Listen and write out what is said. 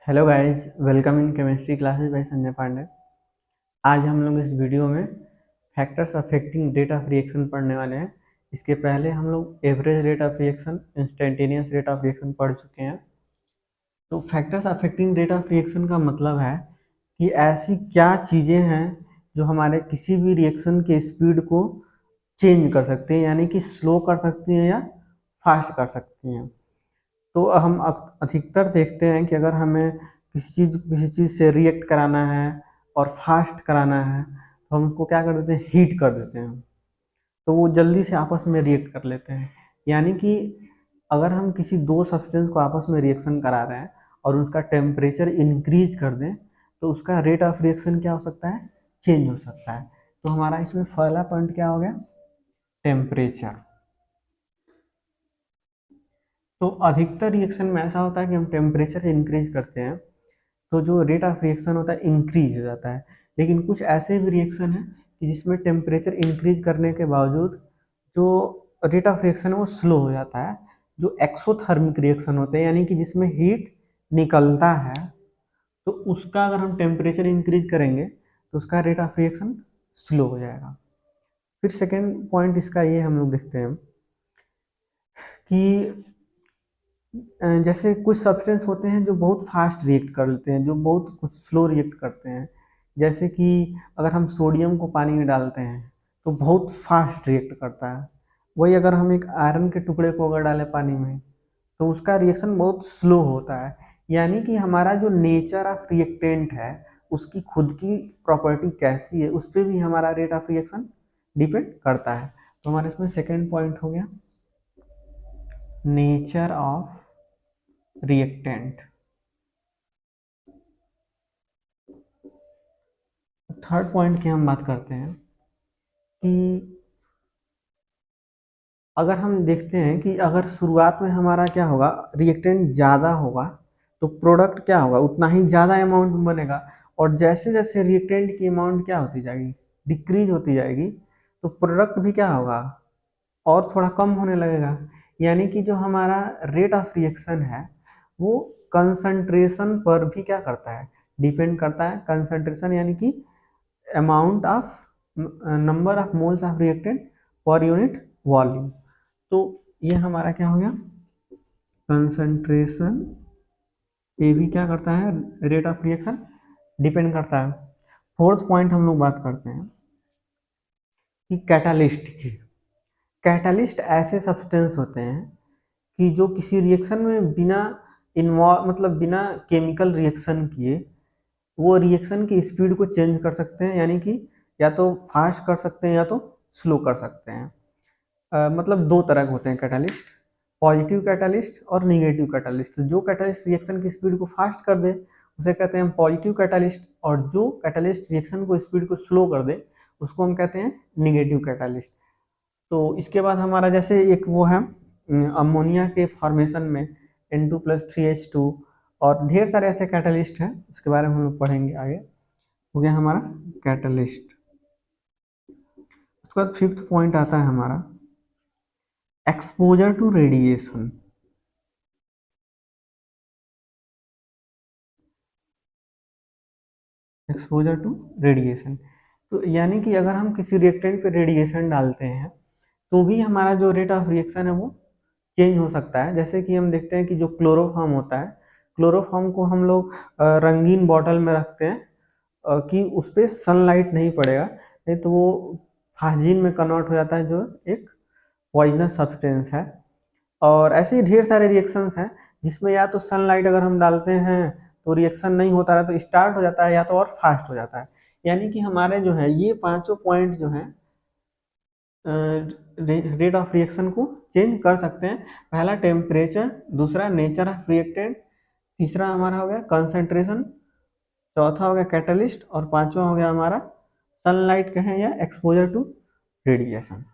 Hello guys, welcome in chemistry classes by Sanjay Pandey. आज हम लोग इस वीडियो में factors affecting rate of reaction पढ़ने वाले हैं। इसके पहले हम लोग average rate of reaction, instantaneous rate of reaction पढ़ चुके हैं। तो factors affecting rate of reaction का मतलब है कि ऐसी क्या चीज़ें हैं जो हमारे किसी भी रिएक्शन के स्पीड को चेंज कर सकती हैं, यानी कि स्लो कर सकती हैं या फास्ट कर सकती हैं। तो हम अधिकतर देखते हैं कि अगर हमें किसी चीज़ से रिएक्ट कराना है और फास्ट कराना है तो हम उसको क्या कर देते हैं, हीट कर देते हैं। तो वो जल्दी से आपस में रिएक्ट कर लेते हैं। यानी कि अगर हम किसी दो सब्सटेंस को आपस में रिएक्शन करा रहे हैं और उसका टेम्परेचर इंक्रीज कर दें तो उसका रेट ऑफ रिएक्शन क्या हो सकता है, चेंज हो सकता है। तो हमारा इसमें पहला पॉइंट क्या हो गया, टेम्परेचर। तो अधिकतर रिएक्शन में ऐसा होता है कि हम टेम्परेचर इंक्रीज करते हैं तो जो रेट ऑफ रिएक्शन होता है इंक्रीज हो जाता है। लेकिन कुछ ऐसे भी रिएक्शन है कि जिसमें टेम्परेचर इंक्रीज करने के बावजूद जो रेट ऑफ रिएक्शन है वो स्लो हो जाता है। जो एक्सोथर्मिक रिएक्शन होते हैं, यानी कि जिसमें हीट निकलता है, तो उसका अगर हम टेम्परेचर इंक्रीज करेंगे तो उसका रेट ऑफ रिएक्शन स्लो हो जाएगा। फिर सेकेंड पॉइंट इसका ये हम लोग देखते हैं कि जैसे कुछ सब्सटेंस होते हैं जो बहुत फास्ट रिएक्ट कर लेते हैं, जो बहुत कुछ स्लो रिएक्ट करते हैं। जैसे कि अगर हम सोडियम को पानी में डालते हैं तो बहुत फास्ट रिएक्ट करता है। वही अगर हम एक आयरन के टुकड़े को अगर डालें पानी में तो उसका रिएक्शन बहुत स्लो होता है। यानी कि हमारा जो नेचर ऑफ रिएक्टेंट है, उसकी खुद की प्रॉपर्टी कैसी है, उस पर भी हमारा रेट ऑफ रिएक्शन डिपेंड करता है। तो हमारे इसमें सेकेंड पॉइंट हो गया nature of reactant. Third point की हम बात करते हैं कि अगर हम देखते हैं कि अगर शुरुआत में हमारा क्या होगा, रिएक्टेंट ज़्यादा होगा तो प्रोडक्ट क्या होगा, उतना ही ज़्यादा अमाउंट में बनेगा। और जैसे जैसे रिएक्टेंट की अमाउंट क्या होती जाएगी, डिक्रीज होती जाएगी, तो प्रोडक्ट भी क्या होगा, और थोड़ा कम होने लगेगा। यानी कि जो हमारा रेट ऑफ रिएक्शन है वो कंसंट्रेशन पर भी क्या करता है, डिपेंड करता है। कंसंट्रेशन यानी कि amount of number of moles of reactant per unit volume. तो ये हमारा क्या हो गया, कंसंट्रेशन पे भी क्या करता है, रेट ऑफ रिएक्शन डिपेंड करता है। फोर्थ पॉइंट हम लोग बात करते हैं कि कैटालिस्ट की। कैटालिस्ट ऐसे सब्सटेंस होते हैं कि जो किसी रिएक्शन में बिना इन्वॉल्व मतलब बिना केमिकल रिएक्शन किए वो रिएक्शन की स्पीड को चेंज कर सकते हैं। यानी कि या तो फास्ट कर सकते हैं या तो स्लो कर सकते हैं। मतलब दो तरह के होते हैं कैटालिस्ट, पॉजिटिव कैटालिस्ट और निगेटिव कैटालिस्ट। जो कैटालिस्ट रिएक्शन की स्पीड को फास्ट कर दे उसे कहते हैं पॉजिटिव कैटालिस्ट, और जो कैटालिस्ट रिएक्शन को स्पीड को स्लो कर दे उसको हम कहते हैं निगेटिव कैटालिस्ट। तो इसके बाद हमारा जैसे एक वो है अमोनिया के फॉर्मेशन में N2+3H2, और ढेर सारे ऐसे कैटालिस्ट हैं, उसके बारे में हम लोग पढ़ेंगे आगे। हो गया हमारा कैटालिस्ट। उसके बाद फिफ्थ पॉइंट आता है हमारा exposure to radiation. Exposure to radiation, तो यानी कि अगर हम किसी रिएक्टेंट पे रेडिएशन डालते हैं तो भी हमारा जो रेट ऑफ रिएक्शन है वो चेंज हो सकता है। जैसे कि हम देखते हैं कि जो क्लोरोफॉर्म होता है, क्लोरोफॉर्म को हम लोग रंगीन बॉटल में रखते हैं कि उस पर सनलाइट नहीं पड़ेगा, नहीं तो वो फास्जीन में कन्वर्ट हो जाता है जो एक पॉइजनस सब्सटेंस है। और ऐसे ही ढेर सारे रिएक्शंस हैं जिसमें या तो सनलाइट अगर हम डालते हैं तो रिएक्शन नहीं होता है, तो स्टार्ट हो जाता है, या तो और फास्ट हो जाता है। यानी कि हमारे जो है ये पांचों पॉइंट जो हैं रेट ऑफ रिएक्शन को चेंज कर सकते हैं। पहला टेम्परेचर, दूसरा नेचर ऑफ रिएक्टेंट, तीसरा हमारा हो गया कंसंट्रेशन, चौथा हो गया कैटलिस्ट, और पांचवा हो गया हमारा सनलाइट कहें या एक्सपोजर टू रेडिएशन।